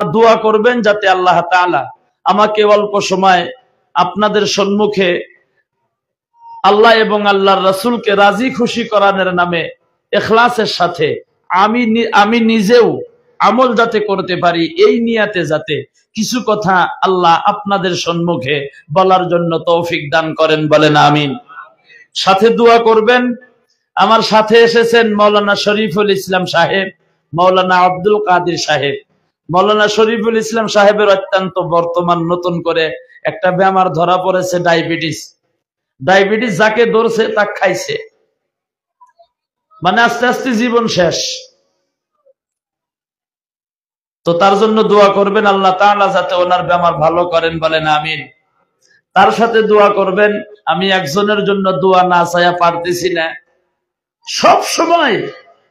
দোয়া করবেন যাতে আল্লাহ তাআলা আমাকে অল্প সময় আপনাদের সম্মুখে আল্লাহ এবং আল্লাহর রাসূলকে রাজি খুশি করানোর নামে ইখলাসের সাথে আমি নিজেও আমল যাতে করতে পারি, এই নিয়াতে যাতে কিছু কথা আল্লাহ আপনাদের সম্মুখে বলার জন্য তৌফিক দান করেন, বলেন আমিন। সাথে দোয়া করবেন, আমার সাথে এসেছেন মাওলানা শরীফুল ইসলাম সাহেব, মাওলানা আব্দুল কাদের সাহেব। মাওলানা শরীফুল ইসলাম সাহেবের অত্যন্ত বর্তমান নতুন করে একটা বেমার ধরা পড়েছে, ডায়াবেটিস। ডায়াবেটিস যাকে ধরছে তা খাইছে, মানে আস্তে আস্তে জীবন শেষ। তো তার জন্য দোয়া করবেন আল্লাহ তাআলা যাতে ওনার বেমার ভালো করেন, বলেন আমিন। তার সাথে দোয়া করবেন, আমি একজনের জন্য দোয়া না চাইয়া পারতেছি না। সব সময়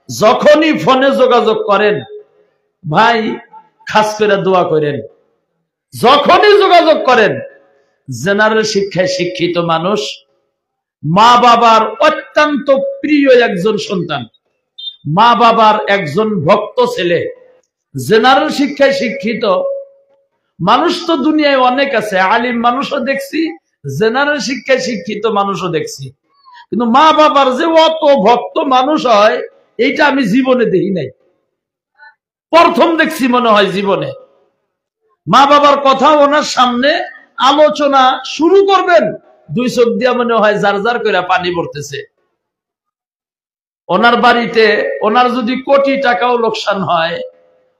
যখনই ফোনে যোগাযোগ করেন, ভাই খাস করে দোয়া করেন। যখনই যোগাযোগ করেন, জেনারেল শিক্ষায় শিক্ষিত মানুষ, মা বাবার অত্যন্ত প্রিয় একজন সন্তান, মা বাবার একজন ভক্ত ছেলে, জেনারেল শিক্ষায় শিক্ষিত মানুষ তো দুনিয়ায় অনেক আছে, আলিম মানুষও দেখছি, জেনারেল শিক্ষায় শিক্ষিত মানুষও দেখছি, কিন্তু মা বাবার যে অত ভক্ত মানুষ হয় এইটা আমি জীবনে দেখি নাই, প্রথম দেখছি মনে হয় জীবনে। মা বাবার কথা ওনার সামনে আলোচনা শুরু করবেন, দুই চোখ দিয়া মনে হয় যার যার করে পানি পড়তেছে। ওনার বাড়িতে ওনার যদি কোটি টাকাও লোকসান হয়,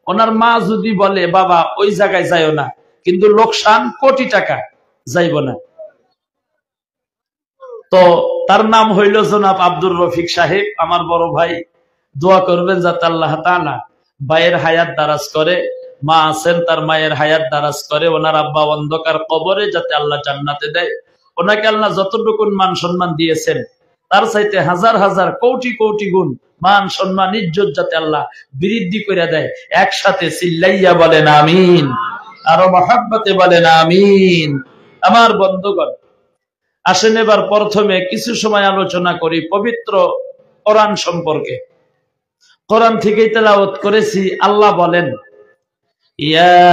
ওনার মা যদি বলে বাবা ওই জায়গায় যাইও না, কিন্তু লোকসান কোটি টাকা, যাইব না। তো তার নাম হইল জনাব আব্দুর রফিক সাহেব, আমার বড় ভাই। দোয়া করবেন যাতে আল্লাহ তাআলা ভাইয়ের হায়াত দারাজ করে, মা আছেন তার মায়ের হায়াত দারাজ করে, ওনার আব্বা অন্ধকার কবরে যাতে আল্লাহ জান্নাতে দেয়। ওনাকে আল্লাহ যতটুকু মান সম্মান দিয়েছেন তার চাইতে হাজার হাজার কোটি কোটি গুণ মান সম্মান ইজ্জত যাতে আল্লাহ বৃদ্ধি করে দেয়। একসাথে চিল্লাইয়া বলেন আমিন, আরো মহাব্বতে বলেন আমিন। আমার বন্ধুগণ, আসেন এবার প্রথমে কিছু সময় আলোচনা করি পবিত্র কোরআন সম্পর্কে। কোরআন থেকেই তেলাওয়াত করেছি। আল্লাহ বলেন, ইয়া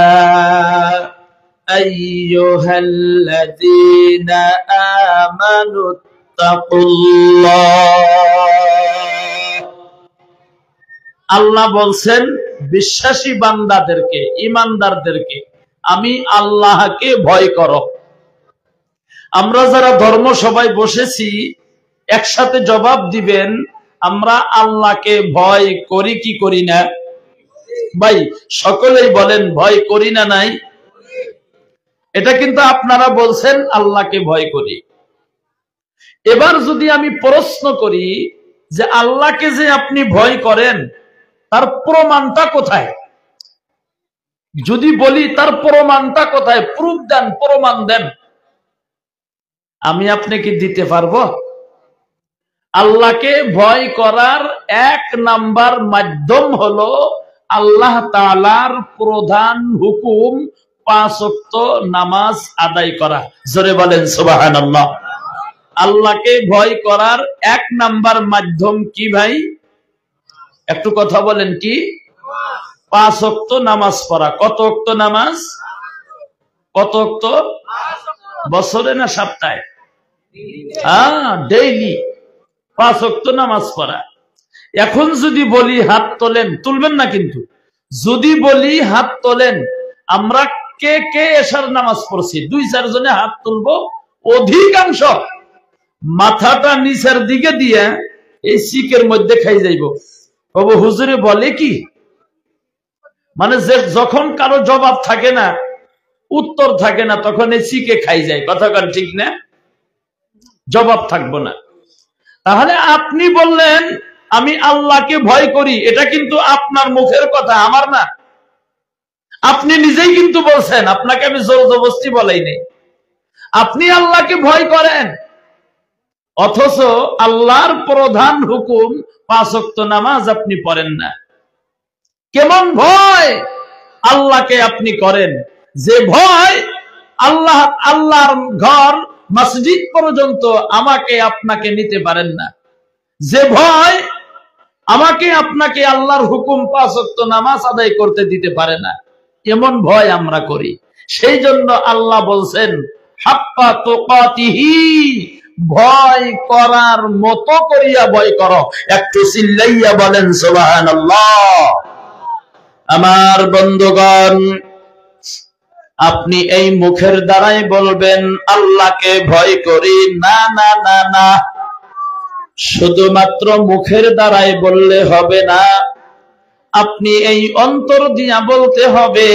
আইয়ুহাল্লাযীনা আমানুত্তাকুল্লাহ। আল্লাহ বলছেন বিশ্বাসী বান্দাদেরকে, ঈমানদারদেরকে, আমি আল্লাহকে ভয় করো। আমরা যারা ধর্ম সবাই বসেছি একসাথে জবাব দিবেন, আমরা আল্লাহকে ভয় করি কি করি না? ভাই সকলেই বলেন ভয় করি না নাই? এটা কিন্তু আপনারা বলছেন আল্লাহকে ভয় করি। এবার যদি আমি প্রশ্ন করি যে আল্লাহকে যে আপনি ভয় করেন তার প্রমাণটা কোথায়? যদি বলি তার প্রমাণটা কোথায়, প্রুফ দেন, প্রমাণ দেন, আমি আপনাকে দিতে পারবো? আল্লাহকে ভয় করার এক নাম্বার মাধ্যম হলো আল্লাহ তাআলার প্রধান হুকুম 5 ওয়াক্ত নামাজ আদায় করা। জোরে বলেন সুবহানাল্লাহ। আল্লাহকে ভয় করার এক নাম্বার মাধ্যম কি ভাই? একটু কথা বলেন কি? 5 ওয়াক্ত নামাজ পড়া। কত ওয়াক্ত নামাজ? কত ওয়াক্ত? বছরে না সপ্তাহে? ডেইলি 5 ওয়াক্ত নামাজ পড়া। এখন যদি বলি হাত তোলেন, তুলবেন না কিন্তু, যদি বলি হাত তোলেন, আমরা কে কে এশার নামাজ পড়ছি? 2-4 জনে হাত তুলবো। অধিকাংশ মাথাটা নিচের দিকে দিয়ে এই শিকের মধ্যে খাই যাইব। বাবু হুজুরে বলে কি, মানে যে যখন কারো জবাব থাকে না, উত্তর থাকে না, তখন এই শিকে খাই যায়। কথা কার ঠিক না? জবাব থাকবো না। তাহলে আপনি বললেন আমি আল্লাহকে ভয় করি, এটা কিন্তু আপনার মুখের কথা, আমার না। আপনি নিজেই কিন্তু বলছেন, আপনাকে আমি জোর জবরদস্তি বলাই নেই। আপনি আল্লাহকে ভয় করেন, অথচ আল্লাহর প্রধান হুকুম 5 ওয়াক্ত নামাজ আপনি পড়েন না। কেমন ভয় আল্লাহকে আপনি করেন, যে ভয় আল্লাহর ঘর মসজিদ পর্যন্ত আমাকে আপনাকে নিতে পারেন না, যে ভয় আমাকে আপনাকে আল্লাহর হুকুম 5 ওয়াক্ত নামাজ আদায় করতে দিতে পারে না। এমন ভয় আমরা করি। সেই জন্য আল্লাহ বলছেন হাক্কা তুকাতিহি, ভয় করার মতো করিয়া ভয় করো। একটু চিল্লাইয়া বলেন সুবহানাল্লাহ। আমার বন্ধুগণ, আপনি এই মুখের দ্বারাই বলবেন আল্লাহকে ভয় করি, না না না না, শুধুমাত্র মুখের দ্বারাই বললে হবে না, আপনি এই অন্তর দিয়া বলতে হবে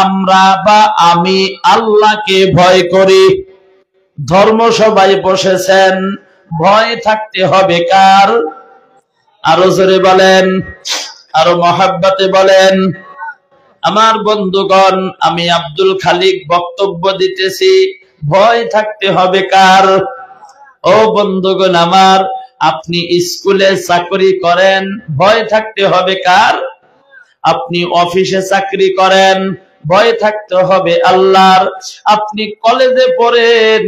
আমরা বা আমি আল্লাহকে ভয় করি। ধর্মসভায় বসেছেন, ভয় থাকতে হবে কার? আরো জোরে বলেন, আরো মহাব্বতে বলেন। আমার বন্ধুগণ, আমি আব্দুল খালিক বক্তব্য দিতেছি, ভয় থাকতে হবে কার? ও বন্ধুগণ আমার, আপনি স্কুলে চাকরি করেন, ভয় থাকতে হবে কার? আপনি অফিসে চাকরি করেন, ভয় থাকতে হবে আল্লাহর। আপনি কলেজে পড়েন,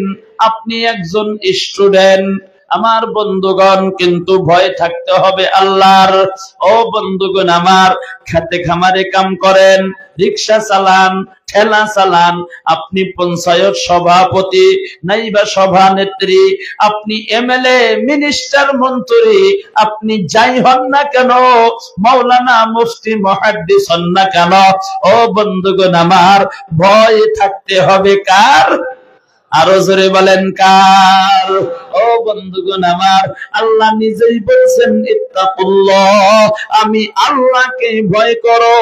আপনি একজন স্টুডেন্ট, আমার বন্ধুগণ, কিন্তু ভয় থাকতে হবে আল্লাহর। ও বন্ধুগণ আমার, খেতে খামারে কাম করেন, রিক্সা চালান, ঠেলা চালান, আপনি পঞ্চায়েত সভাপতি নাইবা সভানেত্রী, আপনি এমএলএ, মিনিস্টার, মন্ত্রী, আপনি যাই হন না কেন, মাওলানা, মুফতি, মুহাদ্দিস হন না কেন, ও বন্ধুগণ আমার, ভয় থাকতে হবে কার? আরো জোরে বলেন কার? ও বন্ধুগণ আমার, আল্লাহ নিজেই বলছেন ইত্তাকুল্লাহ, আমি আল্লাহকে ভয় করো,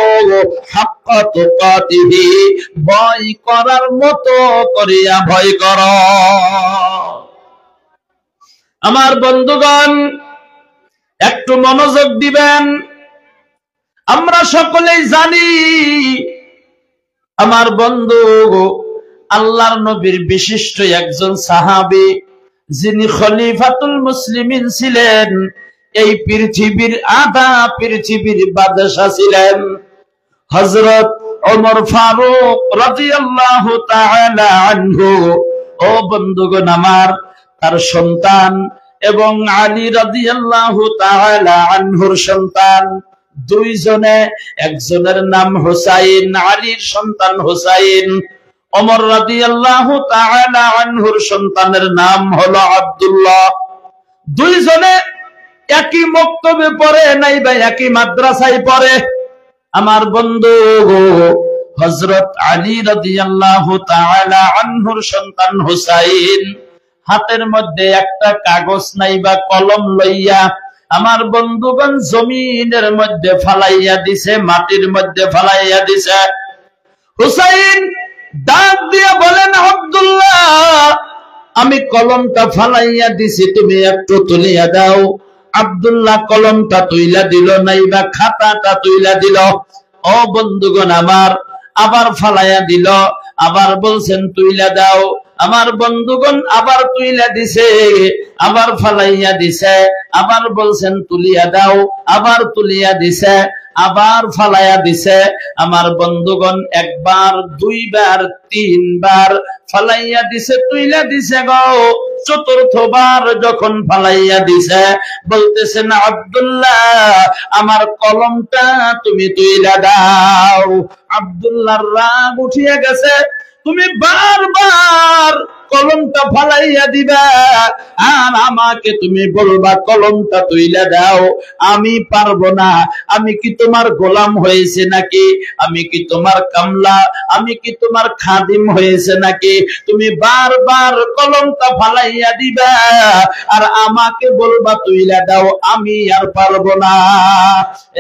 হাক্কা তুকাতিহি, ভয় করার মতো করিয়া ভয় করো। আমার বন্ধুগণ, একটু মনোযোগ দিবেন। আমরা সকলেই জানি, আমার বন্ধু, আল্লাহর নবীর বিশিষ্ট একজন সাহাবী, যিনি খলিফাতুল মুসলিমিন ছিলেন, এই পৃথিবীর আধা পৃথিবীর বাদশা ছিলেন, হযরত ওমর ফারুক রাদিয়াল্লাহু তাআলা আনহু। ও বন্ধুগণ আমার, তার সন্তান এবং আলী রাদিয়াল্লাহু তাআলা আনহুর সন্তান দুইজনে, একজনের নাম হুসাইন, আলীর সন্তান হুসাইন। ওমর রাদিয়াল্লাহু তাআলা আনহুর সন্তানের নাম হলো আব্দুল্লাহ। দুইজনে একই মক্তবে পড়ে নাই বা একই মাদ্রাসায় পড়ে। আমার বন্ধু, হযরত আলী রাদিয়াল্লাহু তাআলা আনহুর সন্তান হুসাইন হাতের মধ্যে একটা কাগজ নাই বা কলম লইয়া, আমার বন্ধুগণ, জমিনের মধ্যে ফালাইয়া দিছে, মাটির মধ্যে ফালাইয়া দিছে। হুসাইন ডাক দিয়া বলেন, আব্দুল্লাহ, আমি কলমটা ফালাইয়া দিছি, তুমি একটু তুলিয়া দাও। আব্দুল্লাহ কলমটা তুইলা দিল, নাইবা খাতাটা তুইলা দিল। ও বন্ধুগণ আমার, আবার ফালাইয়া দিল, আবার বলছেন তুইলা দাও। আমার বন্ধুগণ আবার তুইলা দিছে, আবার ফালাইয়া দিছে, আবার বলছেন তুলিয়া দাও, আবার তুলিয়া দিছে, আবার ফালাইয়া দিছে। আমার বন্ধুগণ একবার, দুইবার, তিনবার ফালাইয়া দিছে, তুইলা দিছে গো। চতুর্থবার যখন ফালাইয়া দিছে, বলতেছেন, আব্দুল্লাহ, আমার কলমটা তুমি তুইলা দাও। আব্দুল্লাহর রাগ উঠিয়া গেছে, তুমি বারবার কলমটা ফালাইয়া দিবা আর আমাকে তুমি বলবা কলমটা তুইলা দাও। আমি পারবো না। আমি কি তোমার গোলাম হয়েছে নাকি? আমি কি তোমার কামলা? আমি কি তোমার খাদিম হয়েছে নাকি? তুমি বারবার কলমটা ফালাইয়া দিবা আর আমাকে বলবা তুইলা দাও। আমি আর পারবো না।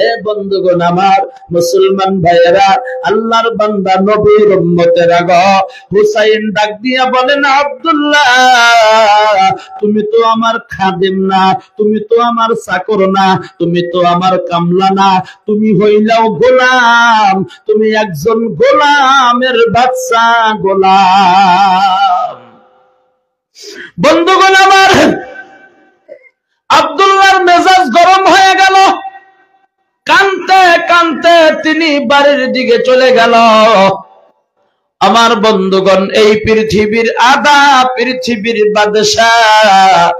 এ বন্ধুগণ আমার, মুসলমান ভাইয়েরা, আল্লাহর বান্দা, নবীর উম্মতেরা গো, হুসাইন ডাক দিয়া বলেন, আব্দুল্লাহ, তুমি তো আমার খাদেম না, তুমি তো আমার চাকর না, তুমি তো আমার কামলা না, তুমি হইলাও গোলাম। তুমি একজন গোলামের বাচ্চা, গোলাম। বন্ধুগণ আমার, আব্দুল্লাহর মেজাজ গরম হয়ে গেল। কানতে কানতে তিনি বাড়ির দিকে চলে গেল। আমার বন্ধুগণ, এই পৃথিবীর আধা পৃথিবীর বাদশাহ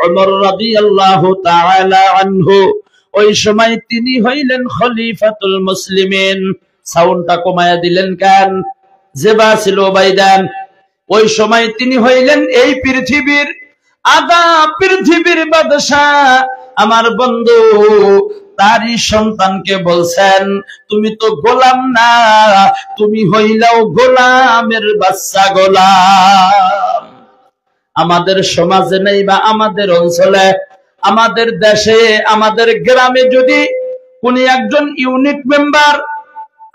ওমর রাদিয়াল্লাহু তাআলা আনহু, ওই সময় তিনি হইলেন খলিফাতুল মুসলিমিন। সাউন্ডটা কমায়া দিলেন কেন? জেবা ছিল বাইদান। ওই সময় তিনি হইলেন এই পৃথিবীর আদা পৃথিবীর বাদশাহ। আমার বন্ধু তারই সন্তানকে বলছেন, তুমি তো গোলাম না, তুমি হইলাও গোলামের বাচ্চা গোলাম। আমাদের সমাজে নেই বা আমাদের অঞ্চলে, আমাদের দেশে, আমাদের গ্রামে যদি কোন একজন ইউনিট মেম্বার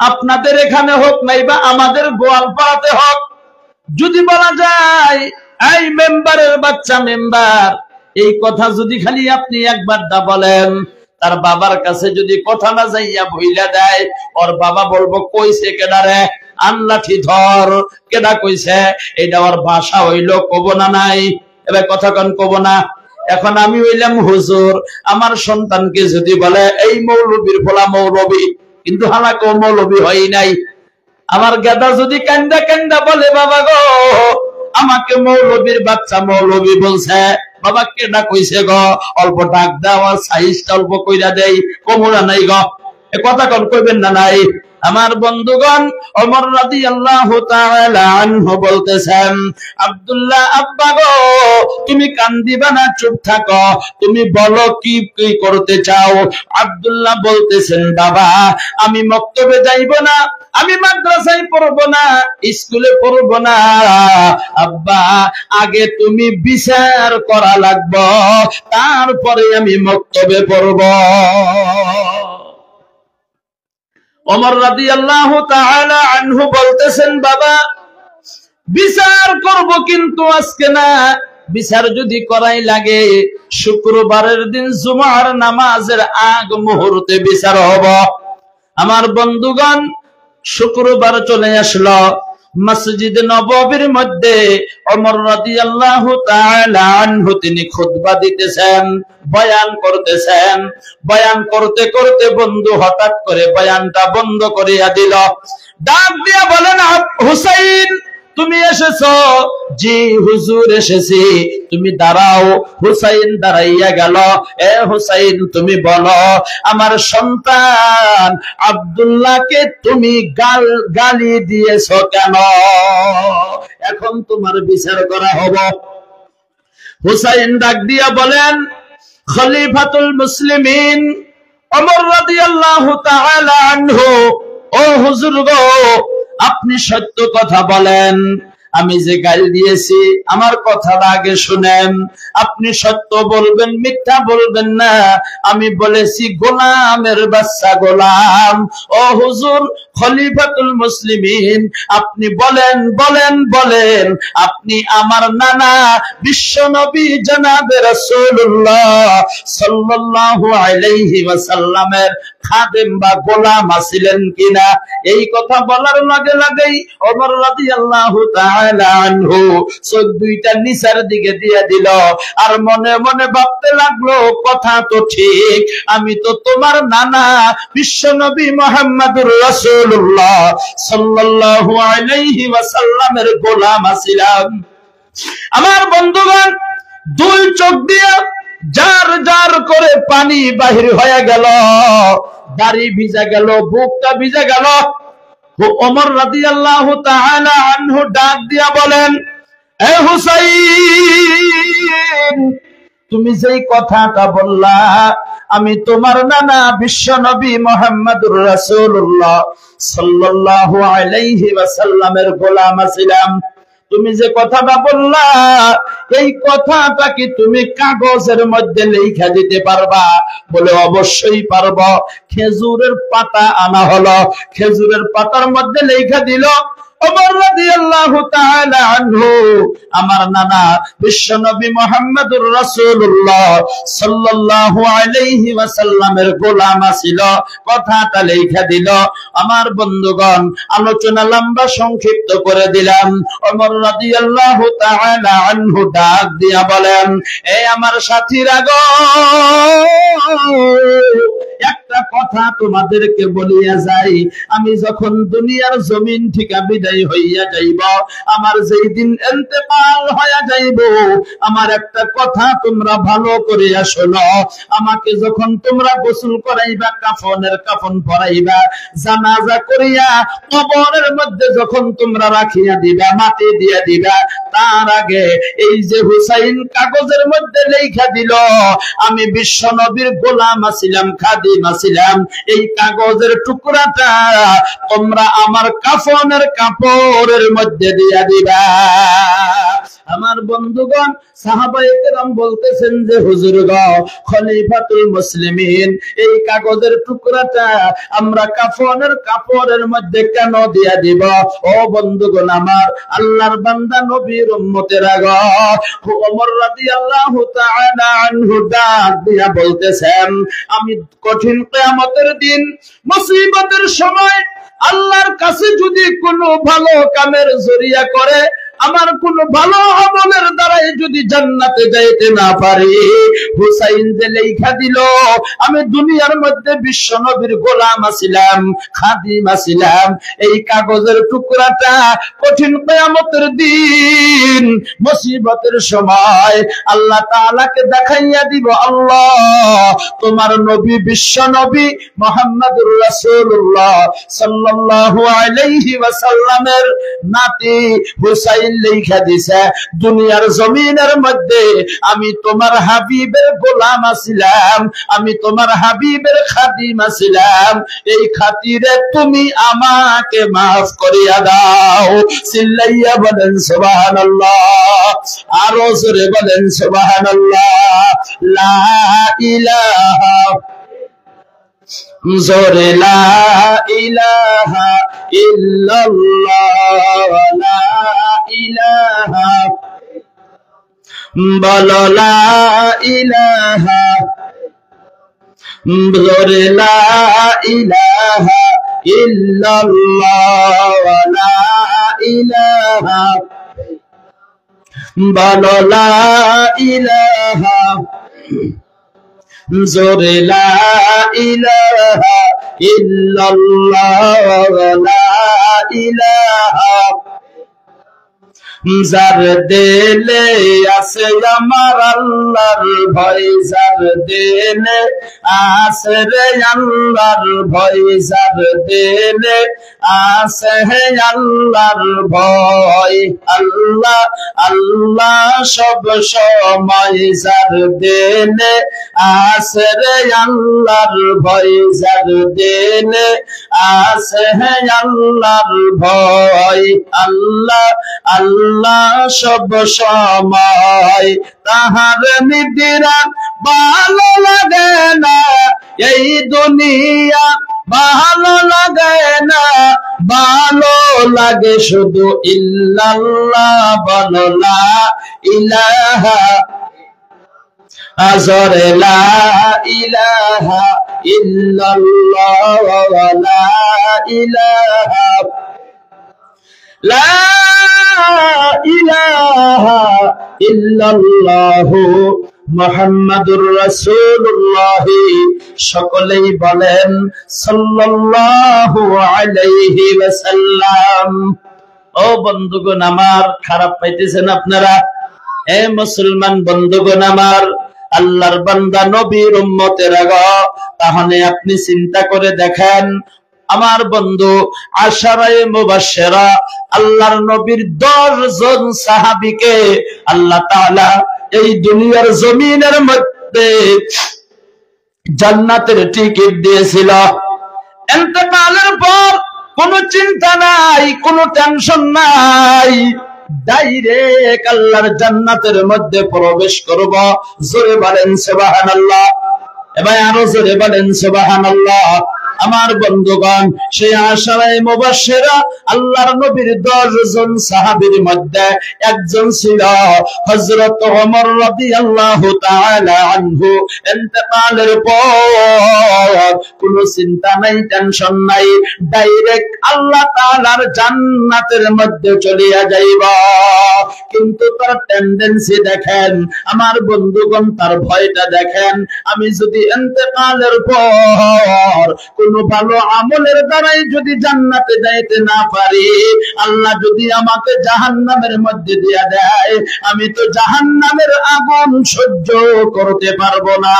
আপনাদের এখানে হোক নাই বা আমাদের গোয়ালপাড়াতে হোক, যদি বলা যায় এই মেম্বারের বাচ্চা মেম্বার, এই কথা যদি খালি আপনি একবার দা বলেন, তার বাবার কাছে যদি কথা না যাইয়া বইলা দেয়, ওর বাবা বলবো কইছে কেডারে, আনলাঠি ধর, কেডা কইছে, এটা ওর ভাষা হইলো, কব না নাই, এবার কথা কন কব না। এখন আমি হইলাম হুজুর, আমার সন্তানকে যদি বলে এই মৌলবীর ফলা মৌলবী, কিন্তু হালাকে মৌলবী হয় নাই, আমার গাদা যদি কান্দা কান্দা বলে বাবা গো আমাকে মৌলবীর বাচ্চা মৌলবী বলছে, বাবা কেডা কইছে গো, অল্প ডাক দেওয়া সাইজটা অল্প কইরা দেই, কোমরা নাই গো, এ কথা কোন কইবেন না নাই? আমার বন্ধুগণ, ওমর রাদিয়াল্লাহু তাআলা আনহু বলতেছেন, আব্দুল্লাহ আব্বা গো তুমি কান্দিবা না, চুপ থাকো, তুমি বলো কি কি করতে চাও। আব্দুল্লাহ বলতেছেন, বাবা আমি মক্তবে যাইব না, আমি মাদ্রাসায় পড়বো না, স্কুলে পড়বো না, আব্বা আগে তুমি বিচার করা লাগবে, তারপরে আমি মক্তবে পড়বো। ওমর রাদিয়াল্লাহু তাআলা আনহু বলতেছেন, বাবা বিচার করব কিন্তু আজকে না, বিচার যদি করাই লাগে শুক্রবারের দিন জুমার নামাজের আগ মুহূর্তে বিচার হবে। আমার বন্ধুগণ, শুক্রবার চলে আসলো, মসজিদ নববীর মধ্যে ওমর রাদিয়াল্লাহু তাআলা আনহু তিনি খুতবা দিতেছেন, বয়ান করতেছেন। বয়ান করতে করতে বন্ধু হঠাৎ করে বয়ানটা বন্ধ করিয়া দিল, ডাক দিয়া বলেন, হুসাইন তুমি এসেছো? জি হুজুর এসেছি। তুমি দাঁড়াও। হুসাইন দাঁড়াইয়া গেল। এ হুসাইন তুমি বলো, আমার সন্তান আব্দুল্লাহকে তুমি গালি দিয়েছো কেন? এখন তোমার বিচার করা হবে। হুসাইন ডাক দিয়া বলেন, খলিফাতুল মুসলিমিন ওমর রাদিয়াল্লাহু তাআলা আনহু, ও হুজুর গো আপনি সত্য কথা বলেন, আমি যে গাল দিয়েছি আমার কথাটা আগে শুনেন, আপনি সত্য বলবেন, মিথ্যা বলবেন না। আমি বলেছি গোলামের বাচ্চা গোলাম। ও হুজুর খলিফাতুল মুসলিমিন, আপনি বলেন বলেন বলেন, আপনি আমার নানা বিশ্বনবী জনাবে রাসূলুল্লাহ সাল্লাল্লাহু আলাইহি ওয়াসাল্লামের খাদেম বা গোলাম আছিলেন কিনা? এই কথা বলার লগে লগেই ওমর রাদিয়াল্লাহু তাআলা আনহু চোখ দুইটা নিচের দিকে দিয়ে দিল, আর মনে মনে ভাবতে লাগলো কথা তো ঠিক, আমি তো তোমার নানা বিশ্বনবী মুহাম্মদুর রাসূলুল্লাহ সাল্লাল্লাহু আলাইহি ওয়াসাল্লামের গোলাম আছিলাম। আমার বন্ধুগণ, দুই চোখ দিয়ে জার জার করে পানি বাহির হয়ে গেল, দাড়ি ভিজা গেল, বুকটা ভিজা গেল। ওমর রাদিয়াল্লাহু তাআলা আনহু ডাক দিয়া বলেন, এ হুসাইন তুমি যেই কথাটা বললা, আমি তোমার নানা বিশ্বনবী মুহাম্মদুর রাসূলুল্লাহ সাল্লাল্লাহু আলাইহি ওয়াসাল্লামের গোলাম ছিলাম। তুমি যে কথাটা বললা, এই কথাটা কি তুমি কাগজের মধ্যে লেখা দিতে পারবা? বলে অবশ্যই পারবো। খেজুরের পাতা আনা হলো, খেজুরের পাতার মধ্যে লেখা দিল, ওমর রাদিয়াল্লাহু তাআলা আনহু আমার নানা বিশ্বনবী মুহাম্মদুর রাসূলুল্লাহ সাল্লাল্লাহু আলাইহি ওয়াসাল্লামের গোলাম ছিল, কথাটা লেখা দিল। আমার বন্ধুগণ, আলোচনা লম্বা সংক্ষিপ্ত করে দিলাম। ওমর রাদিয়াল্লাহু তাআলা আনহু ডাক দিয়া বলেন, এ আমার সাথীরা গো, একটা কথা তোমাদেরকে বলিয়া যাই, আমি যখন দুনিয়ার জমিন থেকে বিদায় হইয়া যাইব, আমার যেই দিন ইন্তেকাল হইয়া যাইব, আমার একটা কথা তোমরা ভালো করে শোনো। আমাকে যখন তোমরা গোসল করাইবা, কাফনের কাফন পরাইবা, জানাজা করিয়া কবরের মধ্যে যখন তোমরা রাখিয়া দিবা, মাটি দিয়া দিবা, তার আগে এই যে হুসাইন কাগজের মধ্যে লেখা দিল আমি বিশ্ব নবীর গোলাম আছিলাম, খাদিম আছিলাম, এই কাগজের টুকরাটা তোমরা আমার কাফনের কাপড়ের মধ্যে দিয়া দিবা। আমার বন্ধুগণ, সাহাবায়ে কেরাম বলতেছেন যে হুজুর গো, খলিফাতুল মুসলিমিন এই কাগজের টুকরাটা আমরা কাফনের কাপড়ের মধ্যে কেন দিয়া দিব? ও বন্ধুগণ আমার, আল্লাহর বান্দা নবীর উম্মতেরা গো, ওমর রাদিয়াল্লাহু তাআলা আনহু ডাক দিয়া বলতেছেন, আমি কঠিন কিয়ামতের দিন মুসিবতের সময় আল্লাহর কাছে যদি কোনো ভালো কামের জরিয়া করে, আমার কোন ভালো আমলের দ্বারাই যদি জান্নাতে যাইতে না পারি, হুসাইন যে লেখা দিল আমি দুনিয়ার মধ্যে বিশ্ব নবীর গোলাম আছিলাম, খাদিম আছিলাম, এই কাগজের টুকরাটা কঠিন কিয়ামতের দিন মুসিবতের সময় আল্লাহ তাআলাকে দেখাইয়া দিব, আল্লাহ তোমার নবী বিশ্ব নবী মুহাম্মদুর রাসূলুল্লাহ সাল্লাল্লাহু আলাইহি ওয়াসাল্লামের নাতি হুসাইন লেখা দিছে, দুনিয়ার জমিনের মধ্যে আমি তোমার হাবিবের গোলাম আছিলাম, আমি তোমার হাবিবের খাদিম আছিলাম, এই খাতিরে তুমি আমাকে মাফ করিয়া দাও। চিল্লাইয়া বলেন সুবহানাল্লাহ, আরো জোরে বলেন সুবহানাল্লাহ। লা ইলাহা, জোরে লা ইলাহা ইল্লাল্লাহ, লা ইলাহা, বলো লা ইলাহা, জোরে লা ইলাহা ইল্লাল্লাহ, লা ইলাহা, বলো লা ইলাহা, জোরে লা ইলাহা ইল্লাল্লাহ, লা ইলাহা, যার দিলে আছে আমার আল্লাহর ভয়, যার দিলে আছে রে আল্লাহর ভয়, যার দিলে আছে হে আল্লাহর ভয়, আল্লাহ আল্লাহ সব সময়, যার দিলে আছে রে আল্লাহর ভয়, যার দিলে আছে হে আল্লাহর ভয়, আল্লাহ আল্লাহ সব সময়, তাহার নিদিরা ভালো লাগে না, এই দুনিয়া ভালো লাগে না, ভালো লাগে শুধু ইল্লাল্লাহ, বলো লা ইলাহা, জোরে লা ইলাহা ইল্লাল্লাহ, লা ইলাহা, লা ইলাহা ইল্লাল্লাহ মুহাম্মাদুর রাসূলুল্লাহ। সকলেই বলেন সাল্লাল্লাহু আলাইহি ওয়াসাল্লাম। ও বন্ধুগণ আমার, খারাপ পাইতেছেন আপনারা? এ মুসলমান বন্ধুগণ আমার, আল্লাহর বান্দা নবীর উম্মতেরা গো, তাহলে আপনি চিন্তা করে দেখেন, আমার বন্ধু আশারায়ে মুবাশশিরা আল্লাহর নবীর 10 জন সাহাবীকে আল্লাহ তাআলা এই দুনিয়ার জমিনের মধ্যে জান্নাতের টিকিট দিয়েছিল। ইন্তেকালের পর কোনো চিন্তা নাই, কোনো টেনশন নাই, ডাইরেক্ট আল্লাহর জান্নাতের মধ্যে প্রবেশ করব। জোরে বলেন সুবহানাল্লাহ। এবার আরো জোরে বলেন সুবহানাল্লাহ। আমার বন্ধুগণ, সেই আশারায়ে মুবাশশিরা আল্লাহর নবীর 10 জন সাহাবীর মধ্যে একজন ছিল হযরত ওমর রাদিয়াল্লাহু তাআলা আনহু। ইন্তেকালের পর কোনো চিন্তা নাই, টেনশন নাই, ডাইরেক্ট আল্লাহ তাআলার জান্নাতের মধ্যে চলিয়া যাইবা। কিন্তু তার টেন্ডেন্সি দেখেন আমার বন্ধুগণ, তার ভয়টা দেখেন। আমি যদি ইন্তেকালের পর কোনো ভালো আমলের দ্বারাই যদি জান্নাতে যাইতে না পারি, আল্লাহ যদি আমাকে জাহান্নামের মধ্যে দিয়া দেয়, আমি তো জাহান্নামের আগুন সহ্য করতে পারবো না।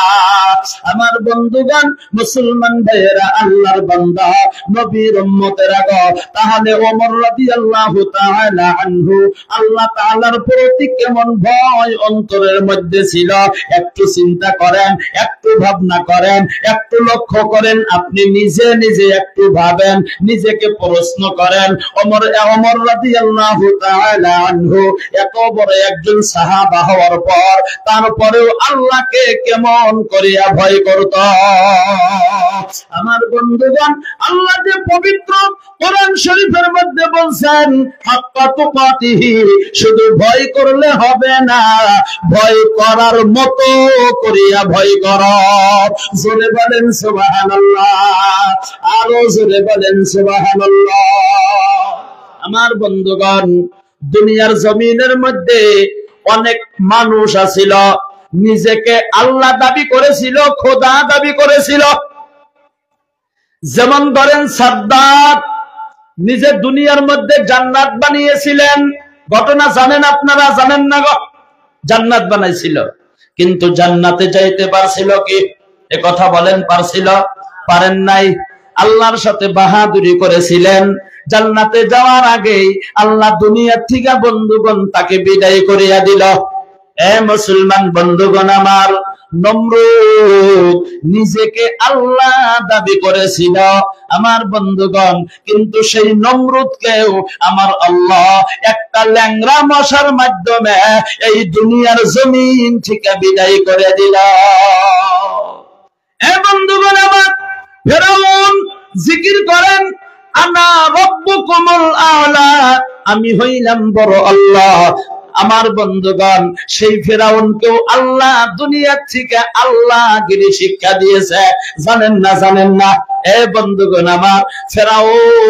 আমার বন্ধুগণ, মুসলমান ভাইয়েরা, আল্লাহর বান্দা, নবীর উম্মতেরা গো, তাহলে ওমর রাদিয়াল্লাহু তাআলা আনহু আল্লাহ তাআলার প্রতি কেমন ভয় অন্তরের মধ্যে ছিল একটু চিন্তা করেন, একটু ভাবনা করেন, একটু লক্ষ্য করেন। আপনি নিজে নিজে একটু ভাবেন, নিজেকে প্রশ্ন করেন। ওমর রাদিয়াল্লাহু তাআলা আনহু এত বড় একজন সাহাবা হওয়ার পর তারপরেও আল্লাহকে কেমন করিয়া ভয় করত। আমার বন্ধুগণ, আল্লাহ যে পবিত্র কোরআন শরীফের মধ্যে বলছেন হাক্কা তুকাতিহি, শুধু ভয় করলে হবে না, ভয় করার মতো করিয়া ভয় কর। জোরে বলেন সুবহানাল্লাহ, আরো জোরে বলেন সুবহানাল্লাহ। আমার বন্ধুগণ, দুনিয়ার জমিনের মধ্যে অনেক মানুষ আছিল নিজেকে আল্লাহ দাবি করেছিল, খোদা দাবি করেছিল। যেমন ধরেন সাদ্দাত নিজে দুনিয়ার মধ্যে জান্নাত বানিয়েছিলেন। ঘটনা জানেন আপনারা? জানেন না গো? জান্নাত বানাইছিল, কিন্তু জান্নাতে যাইতে পারছিল কি? এ কথা বলেন, পারছিল? পারেন নাই। আল্লাহর সাথে বাহাদুরি করেছিলেন। জান্নাতে যাওয়ার আগেই আল্লাহ দুনিয়ার থেকে বন্ধুগণ তাকে বিদায় করিয়া দিল। এ মুসলমান বন্ধুগণ আমার, নমরুদ নিজেকে আল্লাহ দাবি করেছিল আমার বন্ধুগণ, কিন্তু সেই নমরুদকেও আমার আল্লাহ একটা ল্যাংড়া মশার মাধ্যমে এই দুনিয়ার জমিন থেকে বিদায় করে দিল। এ বন্ধুগণ আমার, ফেরাউন জিকির করেন আনা রব্বুকুমুল আলা, আমি হইলাম বড় আল্লাহ। আমার বন্ধুগণ, সেই ফেরাউনকেও আল্লাহ দুনিয়ার থেকে আল্লাহগিরি শিক্ষা দিয়েছে। জানেন না? জানেন না? এ বন্ধুগণ আমার, ফেরাউন